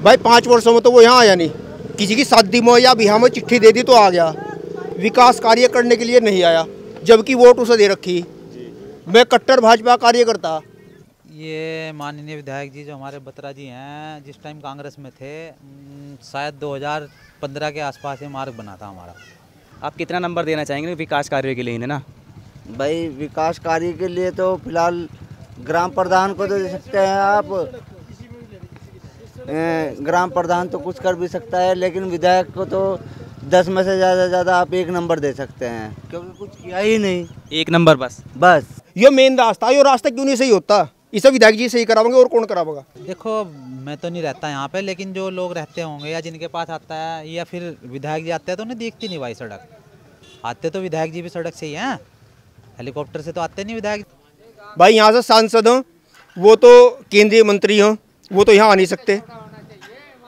भाई 5 वर्षों में तो वो यहाँ आया नहीं, किसी की शादी में या बिहार में चिट्ठी दे दी तो आ गया, विकास कार्य करने के लिए नहीं आया, जबकि वोट उसे दे रखी। मैं कट्टर भाजपा कार्यकर्ता। ये माननीय विधायक जी जो हमारे बत्रा जी हैं, जिस टाइम कांग्रेस में थे, शायद 2015 के आसपास ये मार्ग बना था हमारा। आप कितना नंबर देना चाहेंगे विकास कार्यों के लिए इन्हें ना? भाई विकास कार्य के लिए तो फिलहाल ग्राम प्रधान को तो दे सकते हैं आप, ग्राम प्रधान तो कुछ कर भी सकता है, लेकिन विधायक को तो 10 में से ज़्यादा आप 1 नंबर दे सकते हैं, क्योंकि कुछ किया ही नहीं। 1 नंबर बस। ये मेन रास्ता है, ये रास्ता क्यों नहीं सही होता? इसे विधायक जी सही कराओगे और कौन करावेगा? देखो मैं तो नहीं रहता यहाँ पे, लेकिन जो लोग रहते होंगे या जिनके पास आता है या फिर विधायक जी आते हैं तो उन्हें दिखती नहीं भाई सड़क। आते तो विधायक जी भी सड़क से ही हैं, हेलीकॉप्टर से तो आते नहीं विधायक। भाई यहाँ से सांसद हैं, वो तो केंद्रीय मंत्री हैं, वो तो यहाँ आ नहीं सकते।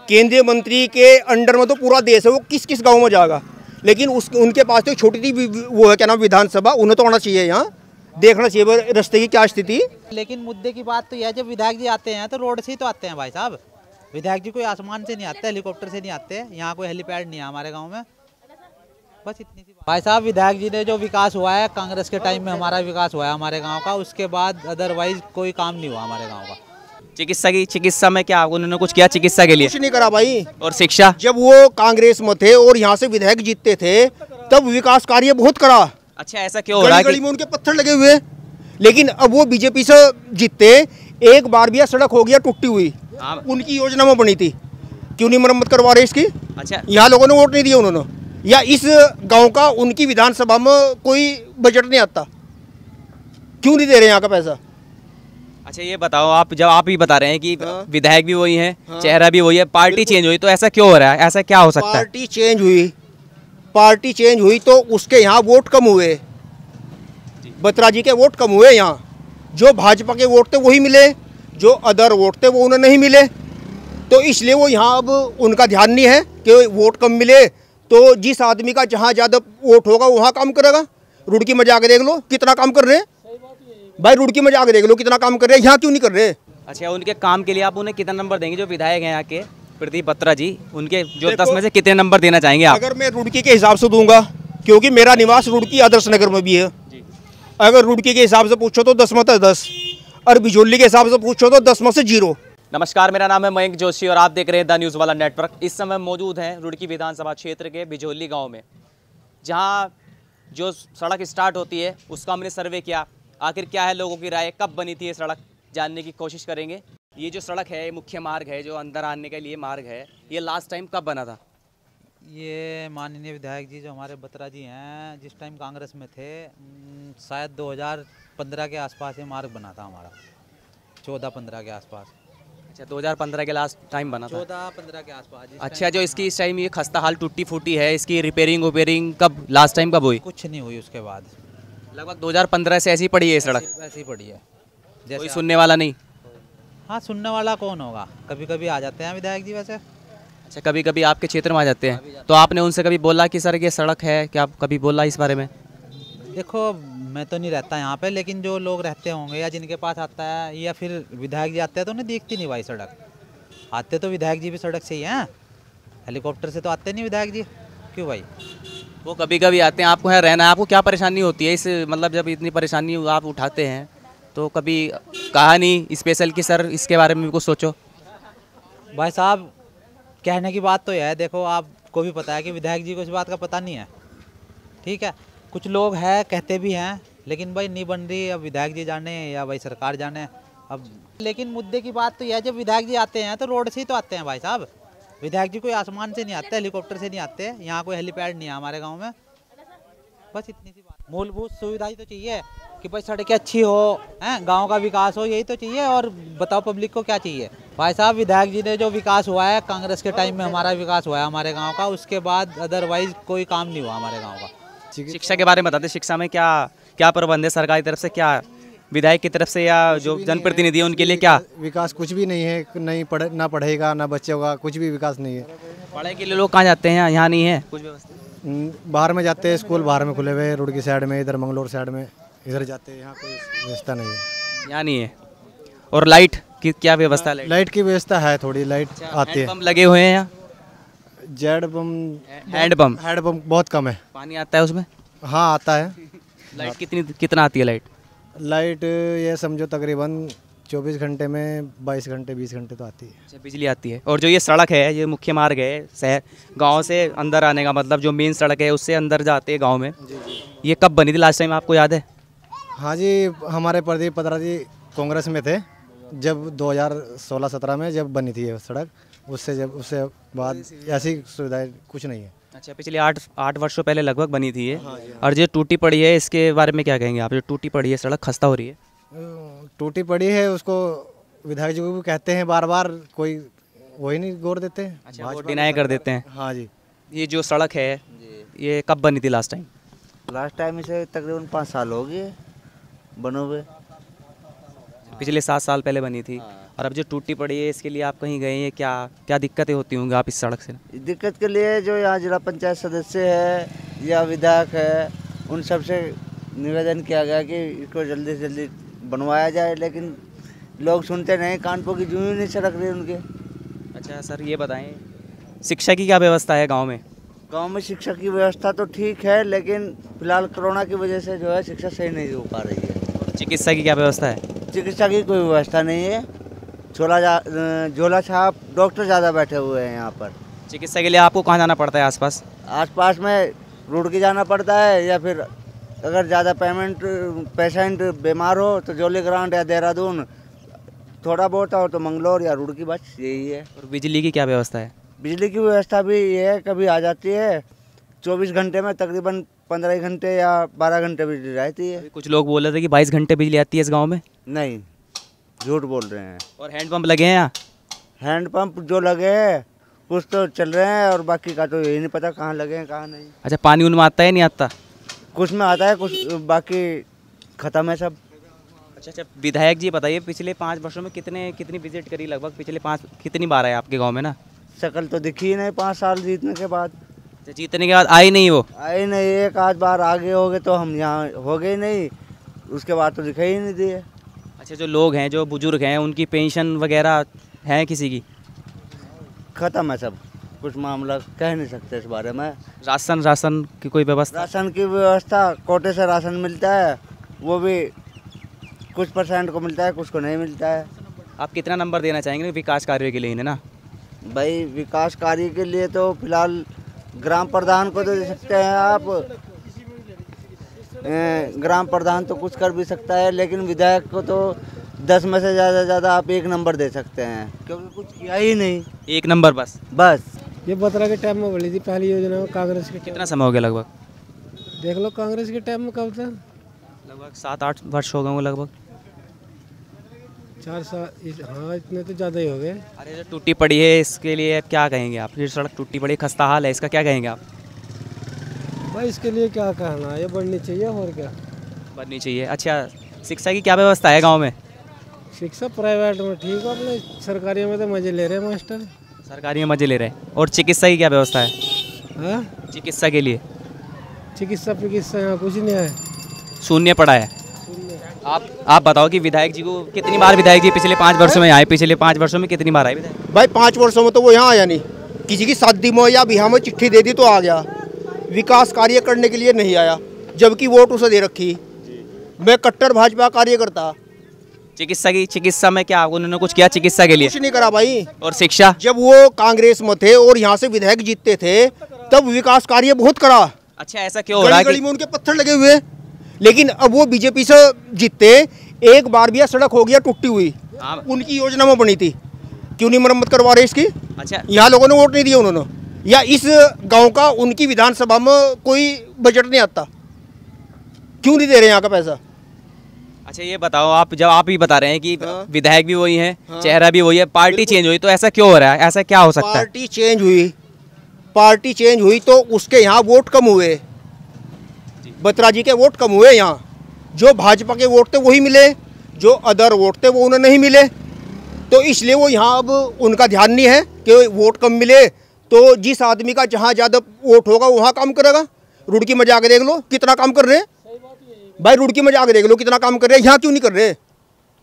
केंद्रीय मंत्री के अंडर में तो पूरा देश है, वो किस किस गाँव में जाएगा? लेकिन उनके पास तो छोटी सी वो है, क्या नाम, विधानसभा, उन्हें तो आना चाहिए, यहाँ देखना चाहिए रास्ते की क्या स्थिति। लेकिन मुद्दे की बात तो यह है, जब विधायक जी आते हैं तो रोड से ही तो आते हैं भाई साहब। विधायक जी कोई आसमान से नहीं आते, हेलीकॉप्टर से नहीं आते, यहाँ कोई हेलीपैड नहीं है हमारे गांव में, बस इतनी सी बात। भाई साहब विधायक जी ने जो विकास हुआ है कांग्रेस के टाइम में, हमारा विकास हुआ है हमारे गाँव का, उसके बाद अदरवाइज कोई काम नहीं हुआ हमारे गाँव का। चिकित्सा में क्या उन्होंने कुछ किया चिकित्सा के लिए? कुछ नहीं करा भाई। और शिक्षा? जब वो कांग्रेस में थे और यहाँ से विधायक जीतते थे तब विकास कार्य बहुत करा। अच्छा ऐसा क्यों हो रहा है? गली में उनके पत्थर लगे हुए, लेकिन अब वो बीजेपी से जीतते, एक बार भी सड़क हो गया टूटी हुई, उनकी योजना में बनी थी, क्यों नहीं मरम्मत करवा रहे इसकी? अच्छा यहाँ लोगों ने वोट नहीं दिया उन्होंने, या इस गांव का उनकी विधानसभा में कोई बजट नहीं आता, क्यों नहीं दे रहे यहाँ का पैसा? अच्छा ये बताओ, आप जब आप ही बता रहे हैं कि विधायक भी वही है, चेहरा भी वही है, पार्टी चेंज हुई, तो ऐसा क्यों हो रहा है? ऐसा क्या हो सकता है? पार्टी चेंज हुई तो उसके यहाँ वोट कम हुए, बत्रा जी के वोट कम हुए। यहाँ जो भाजपा के वोट थे वही मिले, जो अदर वोट थे वो उन्हें नहीं मिले, तो इसलिए वो यहाँ अब उनका ध्यान नहीं है कि वोट कम मिले तो जिस आदमी का जहाँ ज़्यादा वोट होगा वहाँ काम करेगा। रुड़की में जाकर देख लो कितना काम कर रहे हैं भाई, रुड़की में जाकर देख लो कितना काम कर रहे हैं, यहाँ क्यों नहीं कर रहे? अच्छा उनके काम के लिए आप उन्हें कितना नंबर देंगे? जो विधायक हैं यहाँ के प्रदीप बत्रा जी, उनके जो 10 में से कितने नंबर देना चाहेंगे आप? अगर मैं रुड़की के हिसाब से दूंगा, क्योंकि मेरा निवास रुड़की आदर्श नगर में भी है, अगर रुड़की के हिसाब से पूछो तो 10 में से 10, और बिजोली के हिसाब से पूछो तो 10 में से 0। नमस्कार, मेरा नाम है मयंक जोशी और आप देख रहे हैं द न्यूज़ वाला नेटवर्क। इस समय मौजूद हैं रुड़की विधानसभा क्षेत्र के बिजोली गांव में, जहां जो सड़क स्टार्ट होती है उसका हमने सर्वे किया। आखिर क्या है लोगों की राय, कब बनी थी ये सड़क, जानने की कोशिश करेंगे। ये जो सड़क है, मुख्य मार्ग है, जो अंदर आने के लिए मार्ग है, ये लास्ट टाइम कब बना था? ये माननीय विधायक जी जो हमारे बत्रा जी हैं, जिस टाइम कांग्रेस में थे, शायद 2015 के आसपास ये मार्ग बना था हमारा, 14-15 के आसपास। अच्छा 2015 के लास्ट टाइम बना था? 14-15 के आसपास। अच्छा जो इसकी इस टाइम ये खस्ता हाल टूटी फूटी है, इसकी रिपेयरिंग कब लास्ट टाइम कब हुई? कुछ नहीं हुई उसके बाद, लगभग 2015 से ऐसी पड़ी है सड़क? ऐसी पड़ी है, कोई सुनने वाला नहीं? हाँ सुनने वाला कौन होगा, कभी कभी आ जाते हैं विधायक जी वैसे। अच्छा कभी कभी आपके क्षेत्र में आ जाते हैं, तो आपने उनसे कभी बोला कि सर ये सड़क है, क्या आप कभी बोला इस बारे में? देखो मैं तो नहीं रहता यहाँ पे, लेकिन जो लोग रहते होंगे या जिनके पास आता है या फिर विधायक जी आते हैं तो उन्हें दिखती नहीं भाई सड़क। आते तो विधायक जी भी सड़क से ही हैं, हेलीकॉप्टर से तो आते नहीं विधायक जी, क्यों भाई? वो कभी कभी आते हैं, आपको यहाँ रहना है, आपको क्या परेशानी होती है इस, मतलब जब इतनी परेशानी आप उठाते हैं तो कभी कहा नहीं स्पेशल कि सर इसके बारे में भी कुछ सोचो? भाई साहब कहने की बात तो यह है, देखो आपको भी पता है कि विधायक जी को इस बात का पता नहीं है, ठीक है। कुछ लोग हैं कहते भी हैं, लेकिन भाई नहीं बन रही, अब विधायक जी जाने या भाई सरकार जाने अब। लेकिन मुद्दे की बात तो यह है, जब विधायक जी आते हैं तो रोड से ही तो आते हैं भाई साहब। विधायक जी कोई आसमान से नहीं आते, हेलीकॉप्टर से नहीं आते, यहाँ कोई हेलीपैड नहीं है हमारे गाँव में, बस इतनी सी बात। मूलभूत सुविधा ही तो चाहिए कि भाई सड़कें अच्छी हो, हैं, गांव का विकास हो, यही तो चाहिए। और बताओ पब्लिक को क्या चाहिए? भाई साहब विधायक जी ने जो विकास हुआ है कांग्रेस के टाइम में, हमारा विकास हुआ है हमारे गांव का, उसके बाद अदरवाइज कोई काम नहीं हुआ हमारे गांव का। शिक्षा के बारे में बताते, शिक्षा में क्या क्या प्रबंध है सरकार की तरफ से, क्या विधायक की तरफ से या जो जनप्रतिनिधि है उनके लिए क्या विकास? कुछ भी नहीं है, नहीं ना पढ़ेगा ना बच्चे होगा, कुछ भी विकास नहीं है। पढ़ाई के लिए लोग कहाँ जाते हैं? यहाँ नहीं है कुछ व्यवस्था? बाहर में जाते हैं, स्कूल बाहर में खुले हुए हैं, रुड़की साइड में, इधर मंगलोर साइड में, इधर जाते हैं, यहाँ कोई व्यवस्था नहीं है। यहाँ नहीं है। और लाइट क्या व्यवस्था है? लाइट की व्यवस्था है, थोड़ी लाइट आती है। पंप लगे हुए हैं यहाँ? जेड पम्प, हैंड पंप बहुत कम है। पानी आता है उसमें? हाँ आता है। लाइट कितना आती है लाइट? लाइट ये समझो तकरीबन 24 घंटे में 22 घंटे 20 घंटे तो आती है। अच्छा, बिजली आती है। और जो ये सड़क है, ये मुख्य मार्ग है शहर गांव से अंदर आने का, मतलब जो मेन सड़क है उससे अंदर जाते हैं गांव में, ये कब बनी थी लास्ट टाइम, आपको याद है? हाँ जी, हमारे प्रदीप पत्रा जी कांग्रेस में थे जब 2016-17 में जब बनी थी ये सड़क, उससे बाद ऐसी सुविधाएं कुछ नहीं है। अच्छा, पिछले 8 वर्षों पहले लगभग बनी थी ये। और जो टूटी पड़ी है इसके बारे में क्या कहेंगे आप? जो टूटी पड़ी है सड़क खस्ता हो रही है, टूटी पड़ी है, उसको विधायक जी को भी कहते हैं बार बार, कोई वही नहीं गौर देते हैं। अच्छा, वो डिनाई कर देते हैं। हाँ जी। ये जो सड़क है ये कब बनी थी लास्ट टाइम? लास्ट टाइम इसे तकरीबन 5 साल हो गए बने हुए। पिछले 7 साल पहले बनी थी। और अब जो टूटी पड़ी है इसके लिए आप कहीं गए हैं, क्या दिक्कतें होती होंगी आप इस सड़क से? दिक्कत के लिए जो यहाँ जिला पंचायत सदस्य है या विधायक है, उन सब से निवेदन किया गया कि इसको जल्दी से जल्दी बनवाया जाए, लेकिन लोग सुनते नहीं, कानपुर की जूं ही नहीं सड़क रही उनके। अच्छा सर, ये बताएं शिक्षा की क्या व्यवस्था है गांव में? गांव में शिक्षा की व्यवस्था तो ठीक है, लेकिन फिलहाल कोरोना की वजह से जो है शिक्षा सही नहीं हो पा रही है। चिकित्सा की क्या व्यवस्था है? चिकित्सा की कोई व्यवस्था नहीं है। झोला छाप डॉक्टर ज़्यादा बैठे हुए हैं यहाँ पर। चिकित्सा के लिए आपको कहाँ जाना पड़ता है? आसपास आसपास में रुड़की जाना पड़ता है, या फिर अगर ज़्यादा पेशेंट बीमार हो तो जोली ग्रांट या देहरादून, थोड़ा बहुत हो तो मंगलोर या रुड़की, बस यही है। और बिजली की क्या व्यवस्था है? बिजली की व्यवस्था भी ये है, कभी आ जाती है 24 घंटे में तकरीबन 15 घंटे या 12 घंटे बिजली रहती है। कुछ लोग बोल रहे थे कि 22 घंटे बिजली आती है इस गांव में। नहीं, झूठ बोल रहे हैं। और हैंडपंप लगे हैं यहाँ? हैंडपंप जो लगे हैं कुछ तो चल रहे हैं, और बाकी का तो यही नहीं पता कहाँ लगे हैं कहाँ नहीं। अच्छा, पानी उनमें आता है नहीं आता? कुछ में आता है, कुछ बाकी ख़त्म है सब। अच्छा, विधायक जी बताइए, पिछले 5 वर्षों में कितनी विजिट करी लगभग? पिछले 5 कितनी बार आए आपके गाँव में ना? शक्ल तो दिखी ही नहीं 5 साल जीतने के बाद। जीतने के बाद आई नहीं वो? आए नहीं, एक आध बार आगे हो गए तो हम यहाँ हो गए नहीं, उसके बाद तो दिखाई ही नहीं दिए। अच्छा, जो लोग हैं, जो बुजुर्ग हैं, उनकी पेंशन वगैरह है किसी की? ख़त्म है सब, कुछ मामला कह नहीं सकते इस बारे में। राशन की कोई व्यवस्था? राशन की व्यवस्था, कोटे से राशन मिलता है, वो भी कुछ % को मिलता है, कुछ को नहीं मिलता है। आप कितना नंबर देना चाहेंगे विकास कार्यों के लिए इन्हें ना? भाई विकास कार्य के लिए तो फिलहाल ग्राम प्रधान को तो दे सकते हैं आप, ग्राम प्रधान तो कुछ कर भी सकता है, लेकिन विधायक को तो 10 में से ज़्यादा आप 1 नंबर दे सकते हैं, क्योंकि कुछ किया ही नहीं। 1 नंबर बस? ये बतरा के टाइम में बनी थी पहली योजना में कांग्रेस के। कितना समय हो गया लगभग? देख लो कांग्रेस के टाइम में कब था, लगभग 7-8 वर्ष हो गए होंगे लगभग। 4 साल, हाँ इतने तो ज़्यादा ही हो गए। अरे जो टूटी पड़ी है इसके लिए क्या कहेंगे आप? ये सड़क टूटी पड़ी, खस्ता हाल है, इसका क्या कहेंगे आप? भाई इसके लिए क्या कहना है, ये बढ़नी चाहिए और क्या बननी चाहिए। अच्छा, शिक्षा की क्या व्यवस्था है गांव में? शिक्षा प्राइवेट में ठीक है, अपने सरकारी में तो मजे ले रहे हैं मास्टर। सरकारी में मजे ले रहे हैं। और चिकित्सा की क्या व्यवस्था है? हाँ, चिकित्सा के लिए? चिकित्सा यहाँ कुछ नहीं है, शून्य पड़ा है। आप बताओ कि विधायक जी को कितनी बार विधायक जी पिछले 5 वर्षों में आए? पिछले 5 वर्षों में कितनी बार आए विधायक? भाई 5 वर्षों में तो वो यहाँ आया नहीं, किसी की शादी में या बिहार में चिट्ठी दे दी तो आ गया, विकास कार्य करने के लिए नहीं आया, जबकि वोट उसे दे रखी। मैं कट्टर भाजपा कार्यकर्ता। चिकित्सा में क्या उन्होंने कुछ किया चिकित्सा के लिए? कुछ नहीं करा भाई। और शिक्षा? जब वो कांग्रेस में थे और यहाँ से विधायक जीतते थे तब विकास कार्य बहुत करा। अच्छा, ऐसा क्यों हो रहा है? गली में उनके पत्थर लगे हुए, लेकिन अब वो बीजेपी से जीतते, एक बार भी सड़क हो गया टूटी हुई, उनकी योजना में बनी थी, क्यों नहीं मरम्मत करवा रहे इसकी? अच्छा, यहाँ लोगों ने वोट नहीं दिया उन्होंने, या इस गांव का उनकी विधानसभा में कोई बजट नहीं आता, क्यों नहीं दे रहे यहाँ का पैसा? अच्छा ये बताओ, आप ही बता रहे हैं कि विधायक भी वही है, चेहरा भी वही है, पार्टी चेंज हुई, तो ऐसा क्यों हो रहा है? ऐसा क्या हो सकता है? पार्टी चेंज हुई तो उसके यहाँ वोट कम हुए, बत्रा जी के वोट कम हुए यहाँ। जो भाजपा के वोट थे वही मिले, जो अदर वोट थे वो उन्हें नहीं मिले, तो इसलिए वो यहाँ अब उनका ध्यान नहीं है कि वोट कम मिले, तो जिस आदमी का जहाँ ज़्यादा वोट होगा वहाँ काम करेगा। रुड़की में जाके देख लो कितना काम कर रहे हैं भाई, रुड़की में जाके देख लो कितना काम कर रहे हैं, यहाँ क्यों नहीं कर रहे?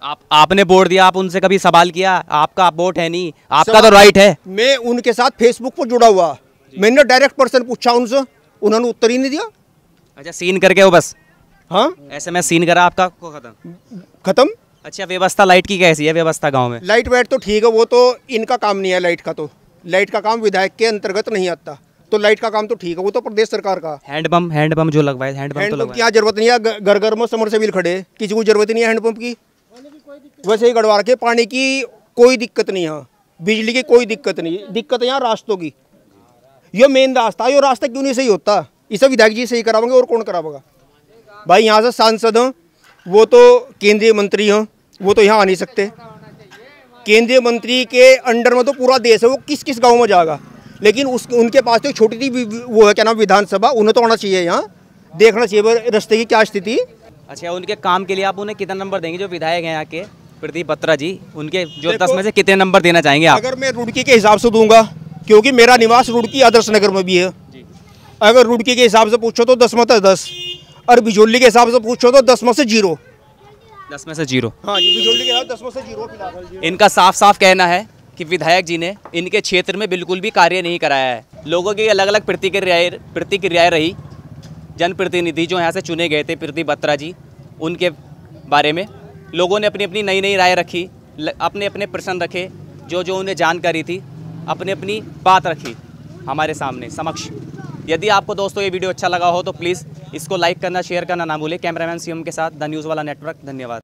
आपने वोट दिया, आप उनसे कभी सवाल किया? आपका वोट है नहीं, आपका तो राइट है। मैं उनके साथ फेसबुक पर जुड़ा हुआ, मैंने डायरेक्ट पर्सन पूछा उनसे, उन्होंने उत्तर ही नहीं दिया। अच्छा, सीन करके वो बस, हाँ SMS सीन करा आपका को खत्म। खत्म। अच्छा, व्यवस्था लाइट की कैसी है व्यवस्था गांव में? लाइट वाइट तो ठीक है, वो तो इनका काम नहीं है। लाइट का तो, लाइट का काम विधायक के अंतर्गत नहीं आता, तो लाइट का काम तो ठीक है, वो तो प्रदेश सरकार का। हैंडपंप जो लगवाए, हैंडपंप तो हैंडपंप की लगवाए। यहाँ जरूरत नहीं है, घर घर में समरसेबिल खड़े, किसी को जरूरत नहीं है हैंडपंप की। वैसे ही गढ़वा के पानी की कोई दिक्कत नहीं है, बिजली की कोई दिक्कत नहीं। दिक्कत यहाँ रास्तों की, ये मेन रास्ता है, ये रास्ता क्यों नहीं सही होता? इसे विधायक जी सही करावेंगे और कौन करावेगा भाई? यहाँ से सांसद हैं, वो तो केंद्रीय मंत्री हैं, वो तो यहाँ आ नहीं सकते। केंद्रीय मंत्री के अंडर में तो पूरा देश है, वो किस किस गांव में जाएगा? लेकिन उनके पास तो छोटी सी वो है, क्या नाम, विधानसभा। उन्हें तो आना चाहिए, यहाँ देखना चाहिए रास्ते की क्या स्थिति। अच्छा, उनके काम के लिए आप उन्हें कितना नंबर देंगे? जो विधायक हैं यहाँ के प्रदीप बत्रा जी, उनके जो 10 में से कितने नंबर देना चाहेंगे आप? अगर मैं रुड़की के हिसाब से दूंगा, क्योंकि मेरा निवास रुड़की आदर्श नगर में भी है, अगर रुड़की के हिसाब से पूछो तो 10 में से 10, और बिजोली के हिसाब से पूछो तो 10 में से 0। 10 में से 0? हाँ जी, बिजोली के हिसाब 10 में से 0 फिलहाल। इनका साफ साफ कहना है कि विधायक जी ने इनके क्षेत्र में बिल्कुल भी कार्य नहीं कराया है। लोगों की अलग अलग प्रतिक्रियाएं रही। जनप्रतिनिधि जो यहाँ से चुने गए थे प्रदीप बत्रा जी, उनके बारे में लोगों ने अपनी अपनी नई राय रखी, अपने अपने प्रश्न रखे, जो उन्हें जानकारी थी अपनी अपनी बात रखी हमारे सामने समक्ष। यदि आपको दोस्तों ये वीडियो अच्छा लगा हो तो प्लीज़ इसको लाइक करना, शेयर करना ना भूलें। कैमरामैन सीएम के साथ द न्यूज़ वाला नेटवर्क, धन्यवाद।